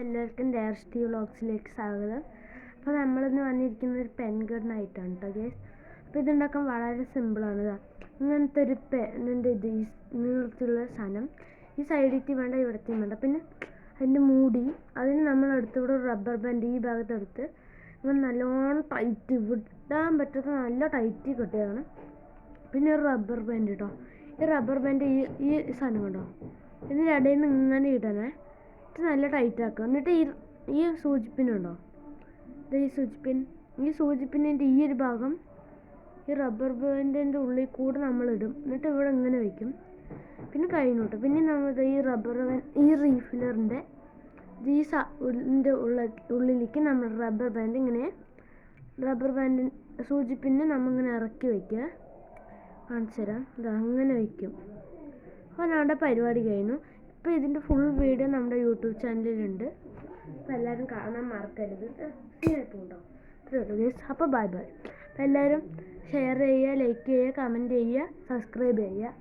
എല്ലാവർക്കും ഡയറക്റ്റ് വ്ളോഗ്സിലേക്ക് സ്വാഗതം. അപ്പോൾ നമ്മളിന്ന് വന്നിരിക്കുന്നത് ഒരു പെൻ ഗണ്ണായിട്ടാണ് കേട്ടോ ഗൈസ്. അപ്പോൾ ഇതുണ്ടാക്കാൻ വളരെ സിമ്പിളാണ്. ഇങ്ങനത്തെ ഒരു പെന്നിൻ്റെ ഇത് ഈ നീളത്തിലുള്ള സാധനം ഈ സൈഡിലേക്ക് വേണ്ട, ഇവിടത്തേയും വേണ്ട. പിന്നെ അതിൻ്റെ മൂടി, അതിന് നമ്മളെടുത്ത് ഇവിടെ റബ്ബർ ബാൻഡ് ഈ ഭാഗത്തെടുത്ത് ഇങ്ങനെ നല്ലോണം ടൈറ്റ്, വിടാൻ പറ്റാത്ത നല്ല ടൈറ്റ് കെട്ടിയതാണ്. പിന്നെ ഒരു റബ്ബർ ബാൻഡ് കേട്ടോ. ഈ റബ്ബർ ബാൻഡ് ഈ സാധനം കണ്ടോ, ഇതിൻ്റെ ഇടയിൽ നിന്ന് ഇങ്ങനെ ഇടണേ, നല്ല ടൈറ്റ് ആക്കുക. എന്നിട്ട് ഈ സൂചിപ്പിനുണ്ടോ, ഈ സൂചിപ്പിന്നിൻ്റെ ഈ ഒരു ഭാഗം ഈ റബ്ബർ ബാൻഡിൻ്റെ ഉള്ളിൽ കൂടെ നമ്മളിടും. എന്നിട്ട് ഇവിടെ ഇങ്ങനെ വയ്ക്കും. പിന്നെ കഴിഞ്ഞോട്ടെ. പിന്നെ നമ്മൾ ഈ റബ്ബർ ബാൻഡ് ഈ റീഫില്ലറിൻ്റെ ഉള്ളിലേക്ക് നമ്മൾ റബ്ബർ ബാൻഡ് ഇങ്ങനെ സൂചിപ്പിന്നെ നമ്മളിങ്ങനെ ഇറക്കി വയ്ക്കുക. കാണിച്ചു തരാം. ഇത് അങ്ങനെ വയ്ക്കും. അപ്പോൾ നമ്മുടെ പരിപാടി കഴിഞ്ഞു. ഇപ്പോൾ ഇതിൻ്റെ ഫുൾ വീഡിയോ നമ്മുടെ യൂട്യൂബ് ചാനലിലുണ്ട്. അപ്പോൾ എല്ലാവരും കാണാൻ മറക്കരുത്. കേട്ടോ. ഇത്രയേ ഉള്ളൂ ഗൈസ്. അപ്പോൾ ബൈ ബൈ. അപ്പോൾ എല്ലാവരും ഷെയർ ചെയ്യുക, ലൈക്ക് ചെയ്യുക, കമൻറ്റ് ചെയ്യുക, സബ്സ്ക്രൈബ് ചെയ്യുക.